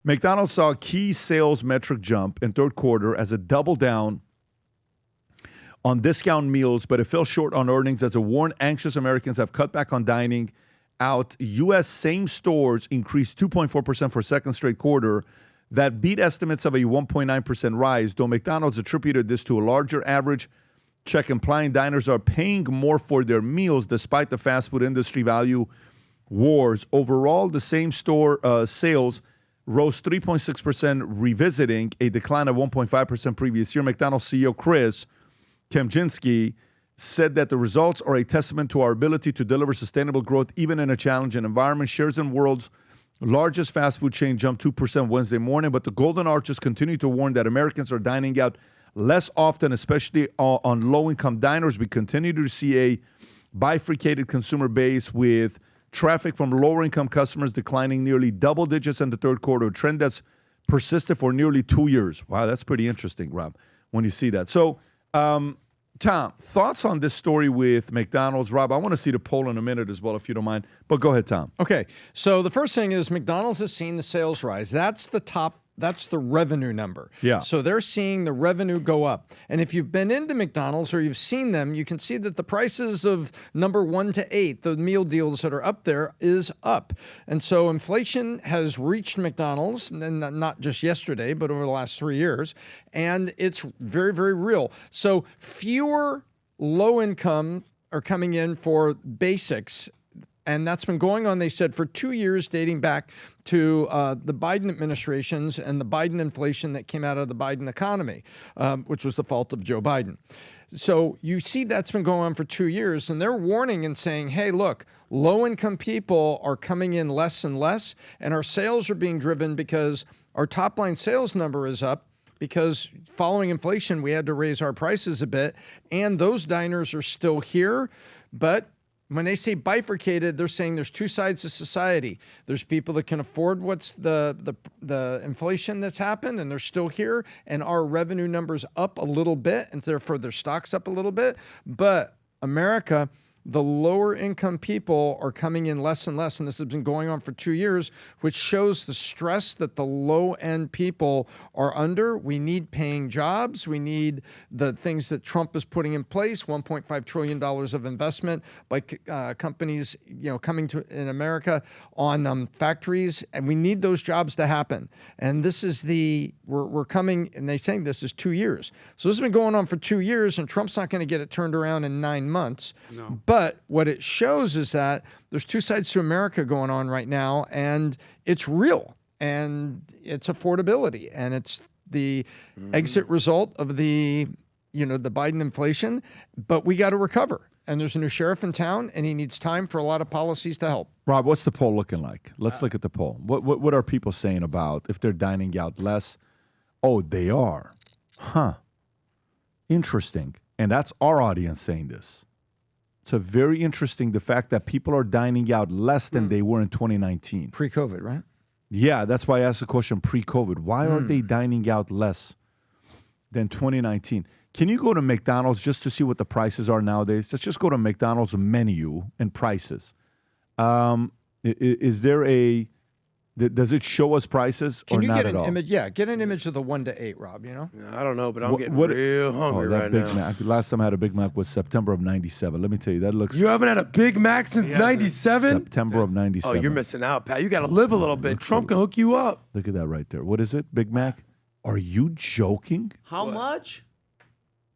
McDonald's saw a key sales metric jump in third quarter as it doubled down on discount meals, but it fell short on earnings as it warned anxious Americans have cut back on dining out. U.S. same stores increased 2.4% for a second straight quarter. That beat estimates of a 1.9% rise, though McDonald's attributed this to a larger average check, implying diners are paying more for their meals despite the fast food industry value wars. Overall, the same store sales rose 3.6%, revisiting a decline of 1.5% previous year. McDonald's CEO Chris Kempczinski said that the results are a testament to our ability to deliver sustainable growth even in a challenging environment. Shares in world's largest fast food chain jumped 2% Wednesday morning, but the Golden Arches continue to warn that Americans are dining out less often, especially on low-income diners. We continue to see a bifurcated consumer base with traffic from lower-income customers declining nearly double digits in the third quarter, a trend that's persisted for nearly 2 years. Wow, that's pretty interesting, Rob, when you see that. So, Tom, thoughts on this story with McDonald's? Rob, I want to see the poll in a minute as well, if you don't mind. But go ahead, Tom. Okay, so the first thing is McDonald's has seen the sales rise. That's the revenue number. Yeah. So they're seeing the revenue go up. And if you've been into McDonald's or you've seen them, you can see that the prices of number 1 to 8, the meal deals that are up there, is up. And so inflation has reached McDonald's, and not just yesterday, but over the last 3 years. And it's very, very real. So fewer low income are coming in for basics. And that's been going on, they said, for 2 years, dating back to the Biden administrations and the Biden inflation that came out of the Biden economy, which was the fault of Joe Biden. So you see that's been going on for 2 years, and they're warning and saying, hey, look, low-income people are coming in less and less, and our sales are being driven because our top-line sales number is up, because following inflation, we had to raise our prices a bit, and those diners are still here, but when they say bifurcated, they're saying there's two sides of society. There's people that can afford what's the inflation that's happened, and they're still here, and our revenue numbers up a little bit, and therefore their stocks up a little bit. But America, the lower income people are coming in less and less, and this has been going on for 2 years, which shows the stress that the low end people are under. We need paying jobs. We need the things that Trump is putting in place, $1.5 trillion of investment by companies, coming to in America on factories, and we need those jobs to happen. And this is we're coming, and they're saying this is 2 years. So this has been going on for 2 years, and Trump's not going to get it turned around in 9 months. No. But what it shows is that there's two sides to America going on right now, and it's real, and it's affordability, and it's the exit result of the Biden inflation. But we got to recover, and there's a new sheriff in town, and he needs time for a lot of policies to help. Rob, what's the poll looking like? Let's look at the poll. What are people saying about if they're dining out less? Oh, they are. Huh. Interesting. And that's our audience saying this. It's a very interesting, the fact that people are dining out less than they were in 2019. Pre-COVID, right? Yeah, that's why I asked the question pre-COVID. Why are they dining out less than 2019? Can you go to McDonald's just to see what the prices are nowadays? Let's just go to McDonald's menu and prices. Is there does it show us prices or not at all? Image? Yeah, get an image of the 1 to 8, Rob, Yeah, I don't know, but I'm getting real hungry right Big now. Mac. Last time I had a Big Mac was September of 97. Let me tell you, that looks... You haven't had a Big Mac since 97? September of 97. Oh, you're missing out, Pat. You got to live a little bit. Trump can hook you up. Look at that right there. What is it? Big Mac? Are you joking? How much?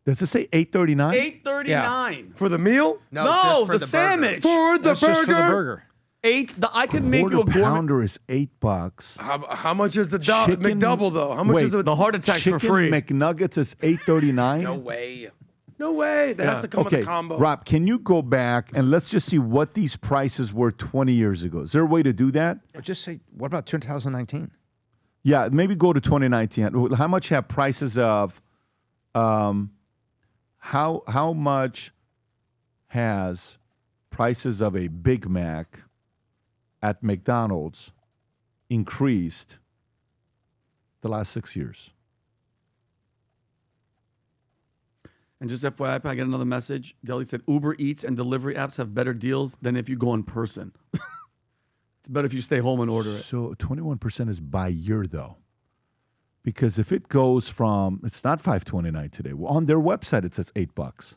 Does it say $8.39? $8.39 For the meal? No, just no, for the the sandwich. For the That's just for the burger? burger. I could make you a Quarter gourmet. pounder is $8. How much is the Chicken- McDouble, though? How much Wait, is it? The heart attack's Chicken for free. McNuggets is $8.39? No way. No way. That has to come with Okay, a combo. Rob, can you go back and let's just see what these prices were 20 years ago? Is there a way to do that? Or just say, what about 2019? Yeah, maybe go to 2019. How much have prices of, how much has prices of a Big Mac at McDonald's increased the last 6 years? And just FYI, I get another message. Deli said Uber Eats and delivery apps have better deals than if you go in person. It's better if you stay home and order it. So 21% is by year, though. Because if it goes from, it's not $5.29 today. Well, on their website, it says $8.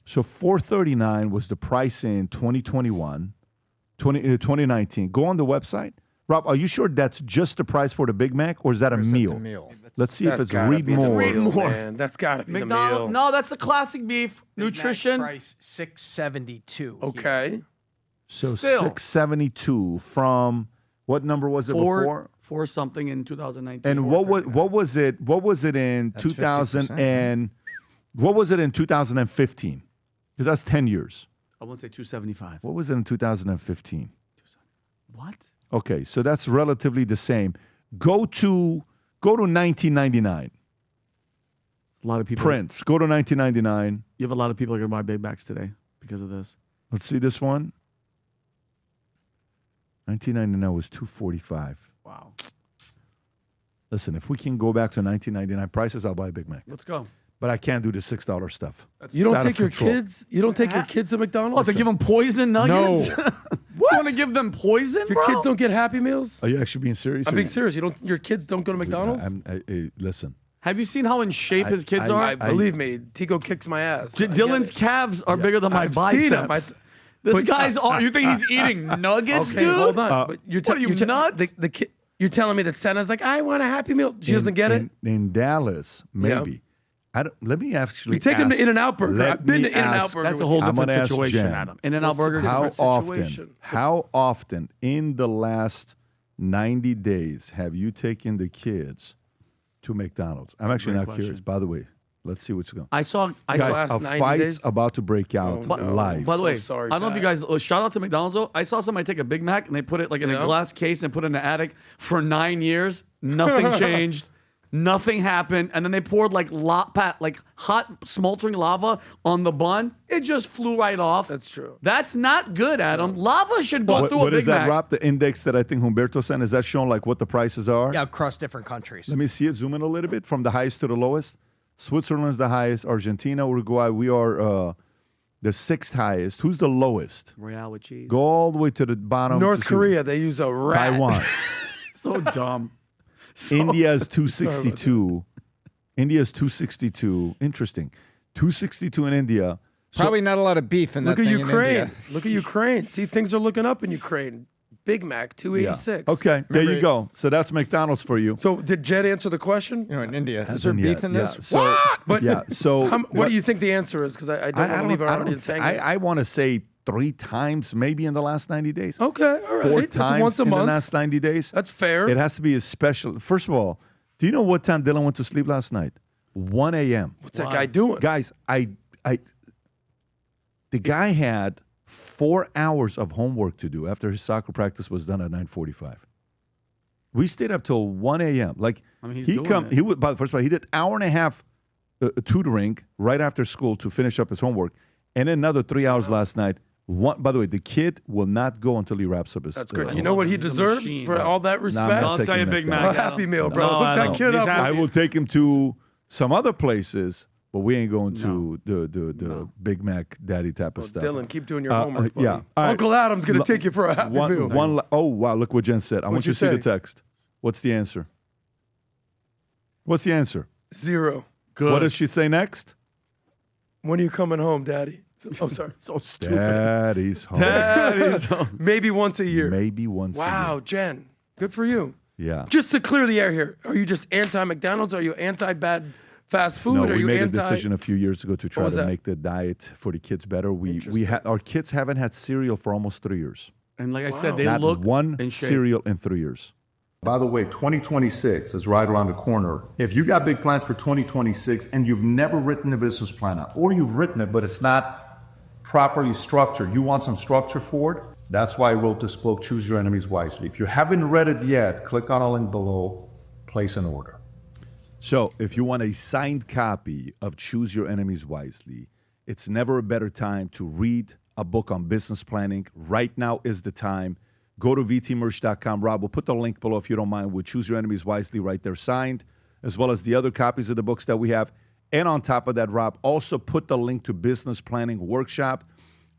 So $4.39 was the price in 2019. Go on the website. Rob, are you sure that's just the price for the Big Mac, or is that a meal? Let's see if it's read more. Read more. Man. That's got to be the meal. McDonald's, no, that's the classic beef. Nutrition. Price $6.72. Okay. So Still. $6.72 from what number was it before? Four something in 2019. And what was it? What was it in That's 2000 50%, and what was it in 2015? Because that's 10 years. I won't say 275. What was it in 2015? What? Okay, so that's relatively the same. Go to 1999. A lot of people. Prince. Go to 1999. You have a lot of people that are going to buy Big Macs today because of this. Let's see this one. 1999 was $2.45. Wow. Listen, if we can go back to 1999 prices, I'll buy a Big Mac. Let's go. But I can't do the $6 stuff. You don't It's out take of your control. kids. You don't take your kids to Oh, McDonald's. to give them poison nuggets? No. What? You want to give them poison, Your bro? kids don't get Happy Meals. Are you actually being serious? I'm or being you- serious. Your kids don't go to McDonald's. Listen. Have you seen how in shape his kids are? I believe me. Tico kicks my ass. Dylan's calves are bigger than my I've seen him. biceps. This guy's all. You think he's eating nuggets, Okay, dude? hold on. But you're what are you, nuts? The kid. You're telling me that Santa's like, I want a Happy Meal. She doesn't get it. In Dallas, maybe. Yeah. I don't. Let me actually. You take him to ask- In-N-Out Burger. let I've been me to In-N-Out ask- Burger. That's a whole I'm different gonna ask situation, Jen. Adam. In-N-Out Burger. How different situation. often in the last 90 days have you taken the kids to McDonald's? I'm actually great not curious. question. By the way, let's see what's going on. I saw. Guys, last a 90 fight's days? about to break out Oh, no. live. By the way, sorry, I don't know if you Pat. guys. Shout out to McDonald's though. I saw somebody take a Big Mac and they put it like in a Yeah. glass case and put it in the attic for 9 years. Nothing changed. Nothing happened, and then they poured like hot smoldering lava on the bun. It just flew right off. That's true. That's not good, Adam. Lava should go through What a is Big that, Mac. Rob? The index that I think Humberto sent, is that showing like what the prices are? Yeah, across different countries. Let me see it. Zoom in a little bit from the highest to the lowest. Switzerland's the highest. Argentina, Uruguay, we are the 6th highest. Who's the lowest? Royale with cheese. Go all the way to the bottom. North to see- Korea, they use a rat. Taiwan. So dumb. India is 262. India is 262. Interesting. 262 in India. So- Probably not a lot of beef in that Look at thing in Ukraine. India. Look at Ukraine. See, things are looking up in Ukraine. Big Mac, yeah. 286. Okay, there you Remember- go. So that's McDonald's for you. So did Jed answer the question? You know, in India, is there Hasn't beef yet. in Yeah. this? So, But yeah. So What do you think the answer is? Because I don't want to leave our audience hanging. I want to say 3 times maybe in the last 90 days. Okay, all right. 4 That's times once a in month. the last 90 days. That's fair. It has to be a special. First of all, do you know what time Dylan went to sleep last night? 1 a.m. What's that guy doing? Guys, the guy had 4 hours of homework to do after his soccer practice was done at 9:45. We stayed up till 1 a.m. Like I mean, he's he doing come, it. he would. But first of all, he did hour and a half tutoring right after school to finish up his homework, and then another 3 hours last night. By the way, the kid will not go until he wraps up his. That's great. homework. You know what he He's a deserves machine, for bro. all that I'm respect? not Don't tell you taking Big that Mac. back. A Happy Adam. Meal, bro. No, Hook I that know. kid He's up. happy. I will take him to some other places, but we ain't going to the Big Mac daddy type of stuff. Dylan, keep doing your homework, buddy. yeah. All right. Uncle Adam's going to take you for a Happy Meal. Oh, wow. Look what Jen said. I want What'd you you to see the say? text. What's the answer? What's the answer? 0. Good. What does she say next? When are you coming home, Daddy? Oh, sorry. So stupid. Daddy's home. That is. Maybe once a year. Maybe once a Wow, year. Jen. Good for you. Yeah. Just to clear the air here, are you just anti-McDonald's? Are you anti-bad fast food? No, Are we you made anti- a decision a few years ago to try was to that? make the diet for the kids better. Our kids haven't had cereal for almost 3 years. And like I said, they Not look one in shape. cereal in 3 years. By the way, 2026 is right around the corner. If you got big plans for 2026 and you've never written a business plan out, or you've written it, but it's not properly structured, you want some structure for it, that's why I wrote this book, Choose Your Enemies Wisely. If you haven't read it yet, click on a link below, place an order. So if you want a signed copy of Choose Your Enemies Wisely, it's never a better time to read a book on business planning. Right now is the time. Go to vtmerch.com. Rob, we'll put the link below if you don't mind. We'll Choose Your Enemies Wisely right there signed, as well as the other copies of the books that we have. And on top of that, Rob, also put the link to Business Planning Workshop.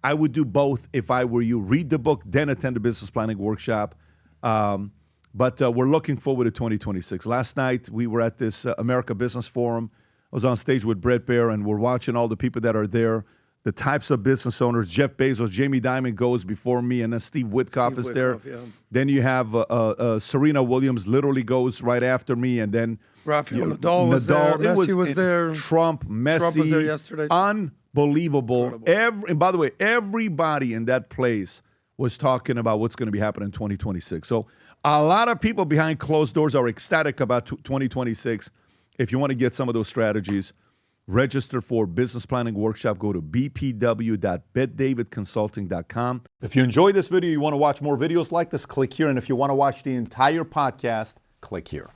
I would do both if I were you. Read the book, then attend the business planning workshop. But we're looking forward to 2026. Last night, we were at this America Business Forum. I was on stage with Brett Baer, and we're watching all the people that are there, the types of business owners. Jeff Bezos, Jamie Dimon goes before me, and then Steve Witkoff is there. Yeah. Then you have Serena Williams literally goes right after me, and then Rafael Nadal was there. Messi was there. Trump, Messi. Trump was there yesterday. Unbelievable. And by the way, everybody in that place was talking about what's going to be happening in 2026. So a lot of people behind closed doors are ecstatic about 2026. If you want to get some of those strategies, register for business planning workshop. Go to bpw.betdavidconsulting.com. If you enjoyed this video, you want to watch more videos like this, click here. And if you want to watch the entire podcast, click here.